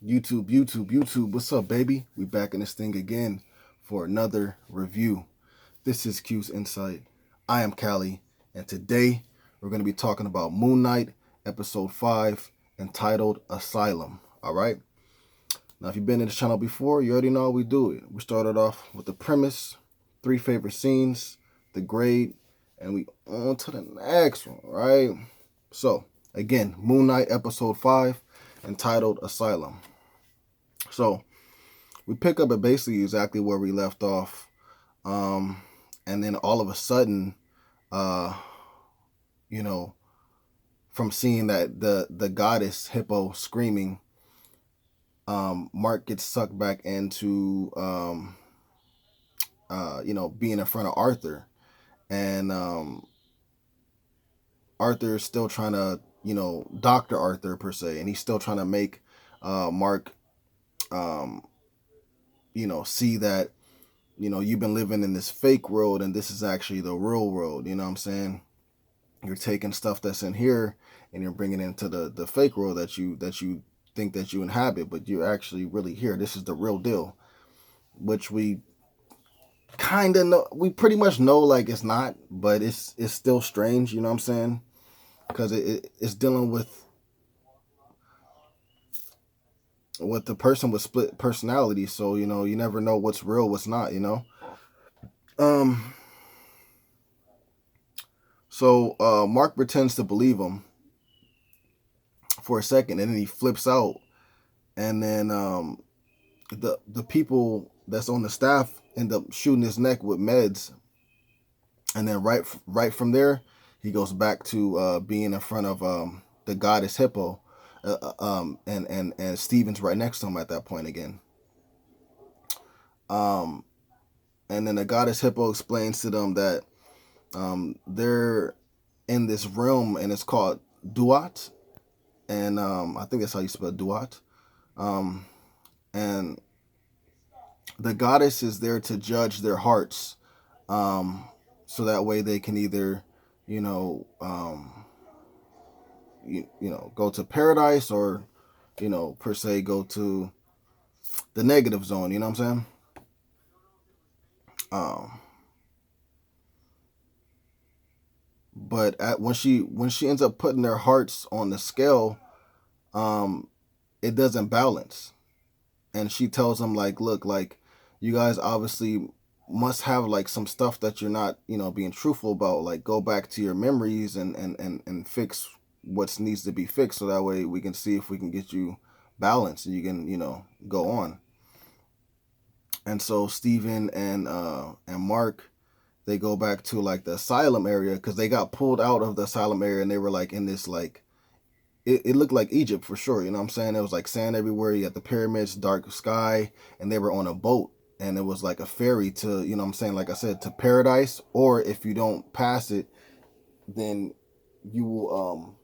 YouTube, what's up, baby? We back in this thing again for another review. This is Q's Insight. I am Callie, and today we're going to be talking about Moon Knight, episode 5, entitled Asylum. All right? Now, if you've been in this channel before, you already know how we do it. We started off with the premise, 3 favorite scenes, the grade, and we on to the next one, right? So, again, Moon Knight, episode 5, entitled Asylum. So we pick up at basically exactly where we left off, and then all of a sudden, uh, you know, from seeing that the goddess hippo screaming, Mark gets sucked back into being in front of Arthur, and Arthur is still trying to Dr. Arthur per se, and he's still trying to make Mark see that you've been living in this fake world and this is actually the real world. You know what I'm saying? You're taking stuff that's in here and you're bringing it into the fake world that you think that you inhabit, but you're actually really here. This is the real deal, which we kind of know. We pretty much know like it's not, but it's still strange. You know what I'm saying? Because it's dealing with the person with split personality. So you never know what's real, what's not. Um. So Mark pretends to believe him for a second, and then he flips out, and then the people that's on the staff end up shooting his neck with meds, and then right from there, he goes back to being in front of the goddess hippo, and Steven's right next to him at that point again. And then the goddess hippo explains to them that they're in this realm, and it's called Duat, and I think that's how you spell Duat. And the goddess is there to judge their hearts, so that way they can either, go to paradise or, per se go to the negative zone. You know what I'm saying? But when she ends up putting their hearts on the scale, it doesn't balance, and she tells them like, look, like you guys obviously must have like some stuff that you're not being truthful about. Like go back to your memories and fix what needs to be fixed, so that way we can see if we can get you balanced and you can go on. And so Steven and Mark, they go back to like the asylum area because they got pulled out of the asylum area, and they were like in this like it looked like Egypt for sure. You know what I'm saying? There was like sand everywhere. You had the pyramids, dark sky, and they were on a boat, and it was like a ferry to, what I'm saying, like I said, to paradise. Or if you don't pass it, then you will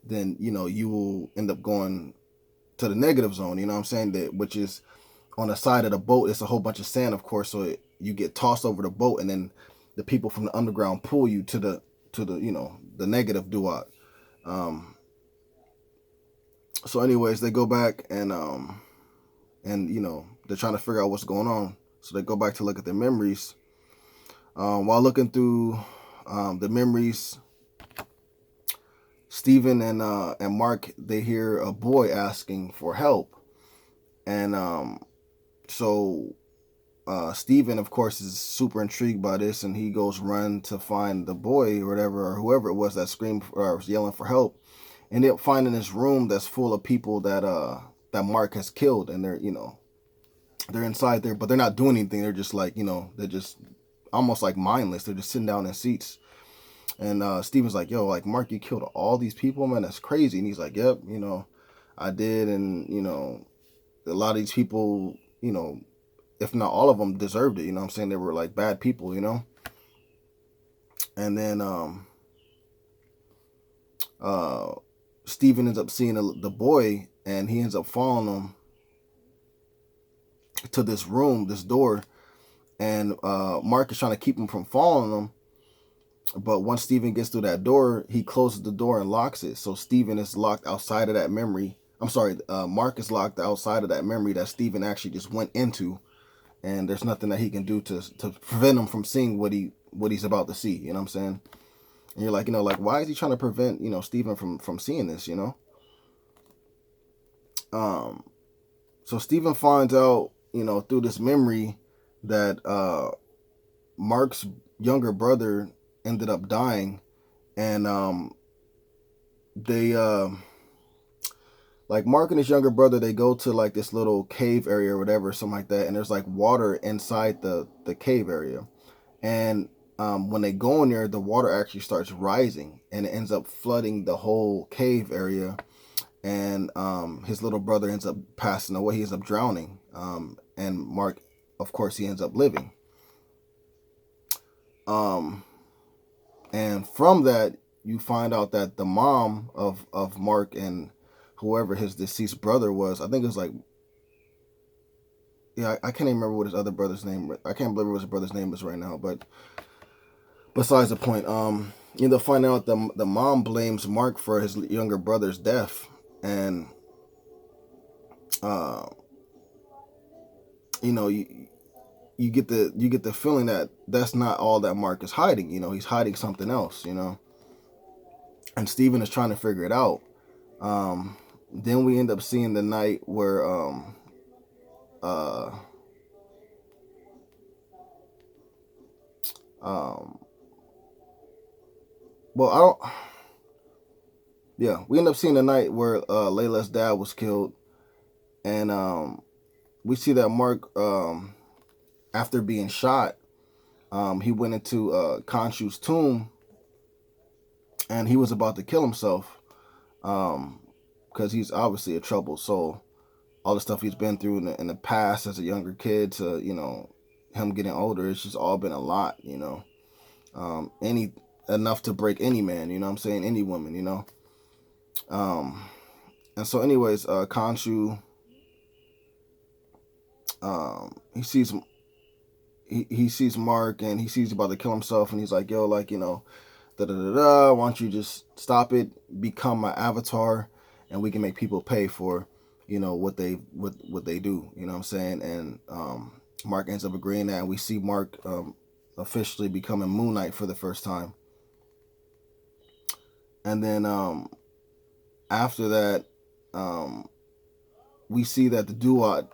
you will end up going to the negative zone. You know what I'm saying? That which is on the side of the boat. It's a whole bunch of sand, of course, so you get tossed over the boat, and then the people from the underground pull you to the the negative duat. So anyways, they go back and they're trying to figure out what's going on. So they go back to look at their memories. While looking through the memories, Steven and Mark, they hear a boy asking for help. And so Steven, of course, is super intrigued by this, and he goes run to find the boy or whatever, or whoever it was that screamed or was yelling for help. And they'll find in this room that's full of people that Mark has killed, and they're inside there, but they're not doing anything. They're just like they're just almost like mindless. They're just sitting down in seats. And Steven's like, yo, like Mark, you killed all these people, man. That's crazy. And he's like, yep, I did, and a lot of these people, if not all of them, deserved it. You know what I'm saying? They were like bad people, And then Steven ends up seeing the boy, and he ends up following him to this room, this door, and Mark is trying to keep him from following him. But once Steven gets through that door, he closes the door and locks it. So Steven is locked outside of that memory. I'm sorry, Mark is locked outside of that memory that Steven actually just went into, and there's nothing that he can do to prevent him from seeing what he's about to see. You know what I'm saying? And you're like, like, why is he trying to prevent, Steven from seeing this? So Steven finds out, through this memory that Mark's younger brother ended up dying, and they like Mark and his younger brother, they go to like this little cave area or whatever, something like that, and there's like water inside the cave area. And when they go in there, the water actually starts rising, and it ends up flooding the whole cave area. And his little brother ends up passing away. He ends up drowning. And Mark, of course, he ends up living. And from that, you find out that the mom of Mark and whoever his deceased brother was, I think it was like, yeah, I can't even remember what his other brother's name. I can't remember what his brother's name is right now. But besides the point, you end up finding out the mom blames Mark for his younger brother's death, and you get the feeling that that's not all that Mark is hiding. He's hiding something else. And Steven is trying to figure it out. Then we end up seeing the night where well, I don't. Yeah, we end up seeing the night where Layla's dad was killed, and we see that Mark, after being shot, he went into Khonshu's tomb, and he was about to kill himself, because he's obviously a troubled soul. All the stuff he's been through in the past as a younger kid to him getting older, it's just all been a lot. Any enough to break any man. You know what I'm saying? Any woman. And so, anyways, Khonshu, he sees Mark, and he sees he's about to kill himself, and he's like, yo, like, da da da da, why don't you just stop it, become my avatar, and we can make people pay for what they do. You know what I'm saying? And Mark ends up agreeing that, and we see Mark officially becoming Moon Knight for the first time. And then after that, we see that the Duat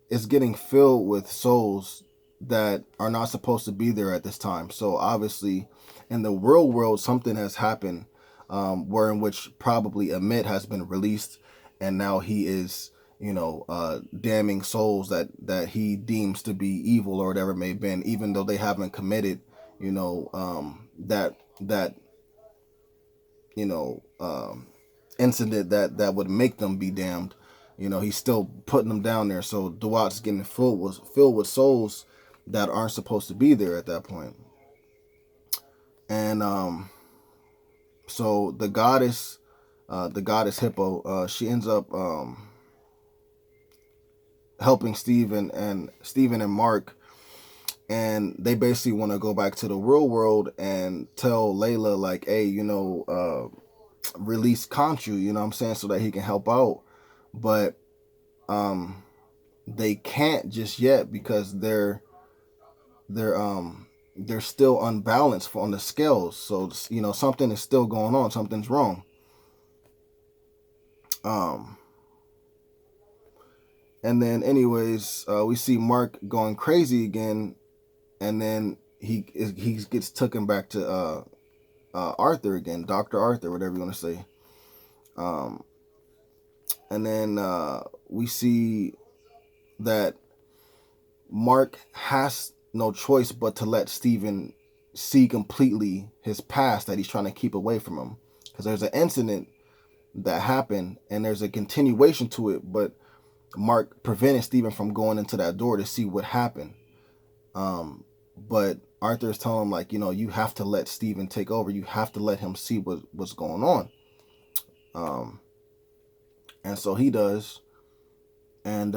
is getting filled with souls that are not supposed to be there at this time. So obviously, in the real world, something has happened, where in which probably Amit has been released, and now he is, damning souls that he deems to be evil or whatever it may have been, even though they haven't committed, that incident that would make them be damned. He's still putting them down there. So Duat's getting filled with souls that aren't supposed to be there at that point. And so the goddess Hippo, she ends up helping Steven and Mark, and they basically want to go back to the real world and tell Layla, like, hey, release Khonshu, you know what I'm saying, so that he can help out. But they can't just yet, because they're still unbalanced on the scales. So something is still going on. Something's wrong. And then anyways, we see Mark going crazy again, and then he gets taken back to Arthur again, Dr. Arthur, whatever you want to say. And then we see that Mark has no choice but to let Steven see completely his past that he's trying to keep away from him. Because there's an incident that happened, and there's a continuation to it, but Mark prevented Steven from going into that door to see what happened. But Arthur is telling him, like, you have to let Steven take over. You have to let him see what's going on. And so he does. And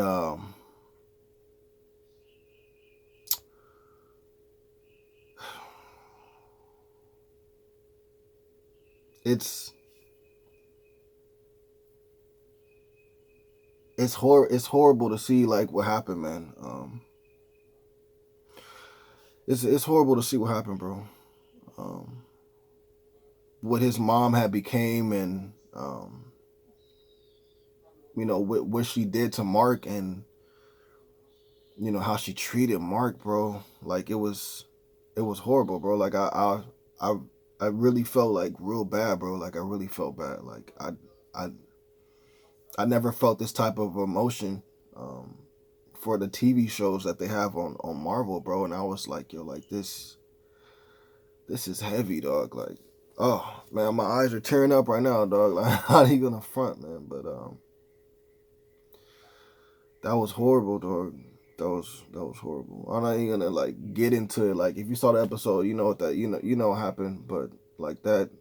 it's it's horrible to see like what happened, man. It's horrible to see what happened, bro. Um, what his mom had became, and what she did to Mark, and how she treated Mark, bro. Like it was horrible, bro. Like I I really felt like real bad, bro. Like I really felt bad. Like I I never felt this type of emotion um, for the TV shows that they have on Marvel, bro. And I was like, yo, like this is heavy, dog. Like, oh man, my eyes are tearing up right now, dog. Like, how are you gonna front, man? But that was horrible, dog. That was horrible. I'm not even gonna like get into it. Like, if you saw the episode, you know what that you know what happened. But like that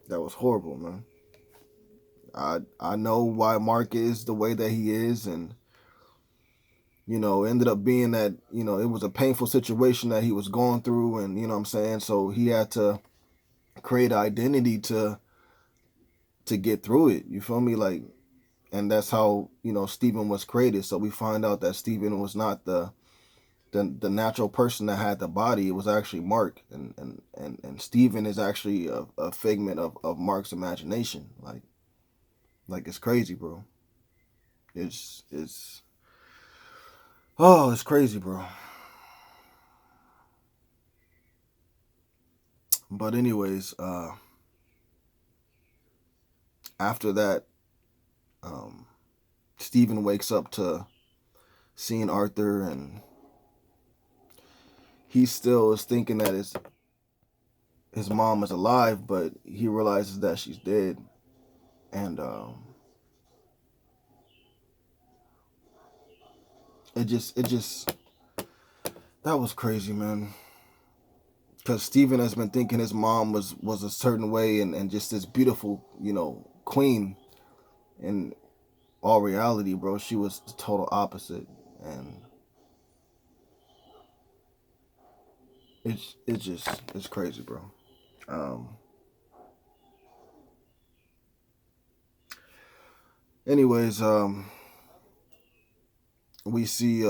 was horrible, man. I know why Mark is the way that he is, and ended up being that it was a painful situation that he was going through, and what I'm saying. So he had to create an identity to get through it. You feel me? Like, and that's how Steven was created. So we find out that Steven was not the natural person that had the body. It was actually Mark, and Steven is actually a figment of Mark's imagination. Like it's crazy, bro. It's oh, it's crazy, bro. But anyways, after that, um, Steven wakes up to seeing Arthur, and he still is thinking that his mom is alive, but he realizes that she's dead, and it just that was crazy, man. Because Steven has been thinking his mom was a certain way, and just this beautiful, queen. In all reality, bro, she was the total opposite, and it's crazy, bro. Um, anyways, we see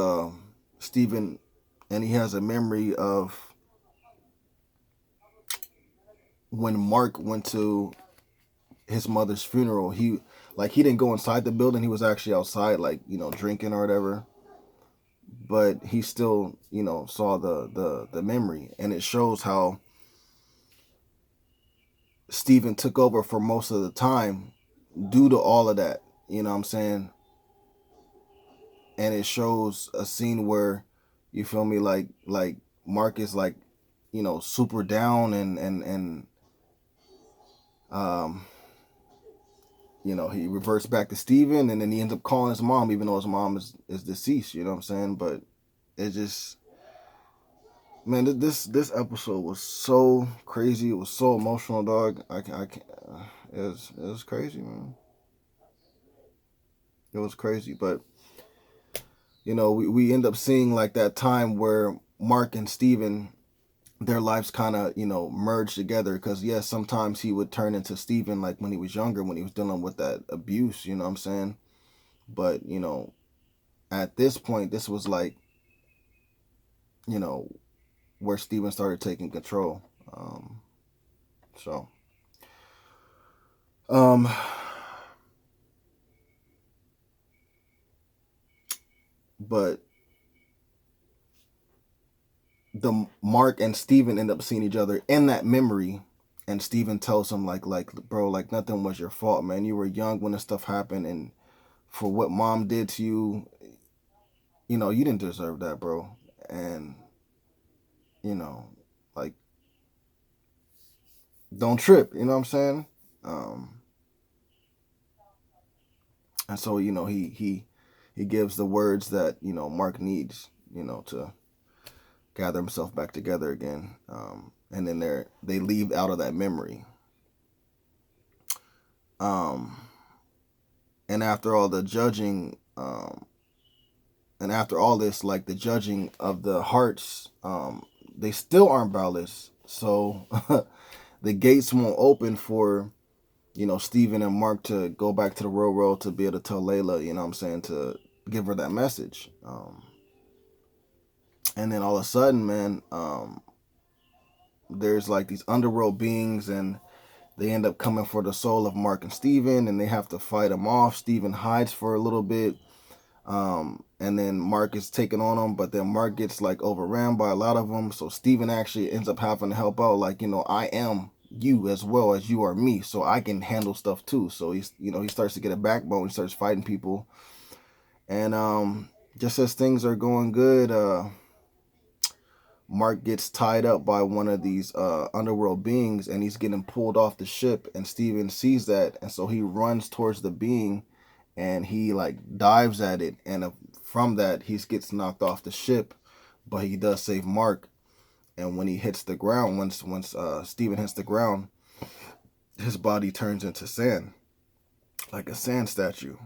Steven, and he has a memory of when Mark went to his mother's funeral. He didn't go inside the building. He was actually outside, like drinking or whatever. But he still saw the memory, and it shows how Steven took over for most of the time due to all of that. You know what I'm saying? And it shows a scene where, you feel me, like Mark is like super down, and um he reverts back to Steven, and then he ends up calling his mom, even though his mom is deceased. You know what I'm saying? But it just, man, this episode was so crazy. It was so emotional, dog. I can't. It was crazy, man. It was crazy, but we end up seeing like that time where Mark and Steven, their lives kind of merged together, because yes, sometimes he would turn into Steven, like when he was younger, when he was dealing with that abuse. You know what I'm saying? But at this point, this was like you know where Steven started taking control. So um but the Mark and Steven end up seeing each other in that memory, and Steven tells him like bro, like nothing was your fault, man. You were young when this stuff happened, and for what mom did to you, you didn't deserve that, bro. And you know like, don't trip, you know what I'm saying? um and so he gives the words that Mark needs to gather himself back together again. And then they leave out of that memory. um and after all the judging, and after all this, like the judging of the hearts, they still aren't balanced. So the gates won't open for Steven and Mark to go back to the real world to be able to tell Layla, to give her that message. And then all of a sudden, man, there's like these underworld beings, and they end up coming for the soul of Mark and Steven, and they have to fight them off. Steven hides for a little bit. And then Mark is taken on them, but then Mark gets like overran by a lot of them. So Steven actually ends up having to help out. Like, I am you as well as you are me, so I can handle stuff too. So he starts to get a backbone. He starts fighting people. And just as things are going good, Mark gets tied up by one of these underworld beings, and he's getting pulled off the ship, and Steven sees that, and so he runs towards the being, and he like dives at it, and from that he gets knocked off the ship, but he does save Mark. And when he hits the ground, once Steven hits the ground, his body turns into sand, like a sand statue.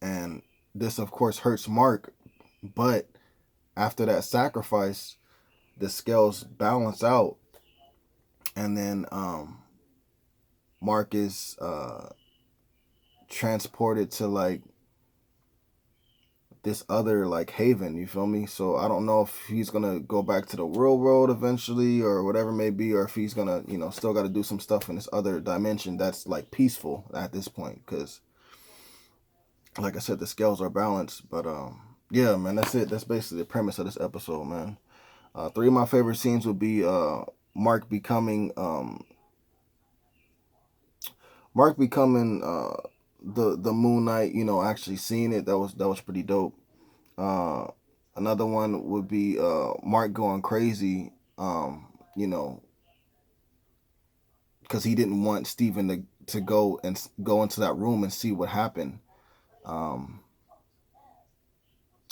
And this of course hurts Mark, but after that sacrifice, the scales balance out, and then Mark is transported to like this other like haven, you feel me? So I don't know if he's gonna go back to the real world eventually or whatever it may be, or if he's gonna still got to do some stuff in this other dimension that's like peaceful at this point, because like I said, the scales are balanced. But yeah, man, that's it. That's basically the premise of this episode, man. Three of my favorite scenes would be Mark becoming the Moon Knight. Actually seeing it, that was pretty dope. Another one would be Mark going crazy. Because he didn't want Steven to go into that room and see what happened. And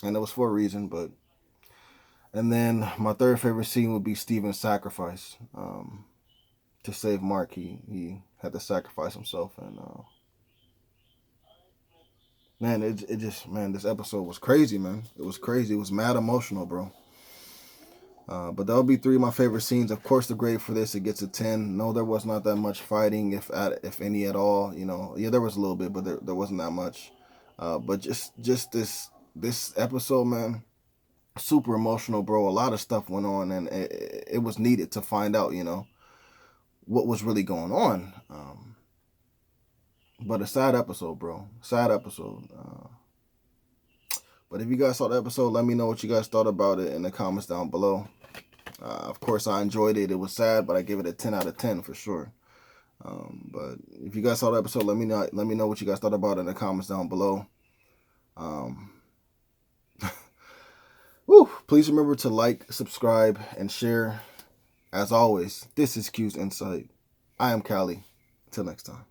it was for a reason, but. And then my third favorite scene would be Steven's sacrifice. To save Mark, he had to sacrifice himself, and man, it just, man, this episode was crazy, man. It was crazy. It was mad emotional, bro. But that would be three of my favorite scenes. Of course, the grade for this, it gets a 10. No, there was not that much fighting, if any at all. Yeah, there was a little bit, but there wasn't that much. But just this episode, man, super emotional, bro. A lot of stuff went on, and it was needed to find out, what was really going on. But a sad episode, bro. Sad episode. But if you guys saw the episode, let me know what you guys thought about it in the comments down below. Of course, I enjoyed it. It was sad, but I give it a 10 out of 10 for sure. But if you guys saw the episode, let me know what you guys thought about it in the comments down below. Please remember to like, subscribe, and share. As always, this is Q's Insight. I am Callie. Until next time.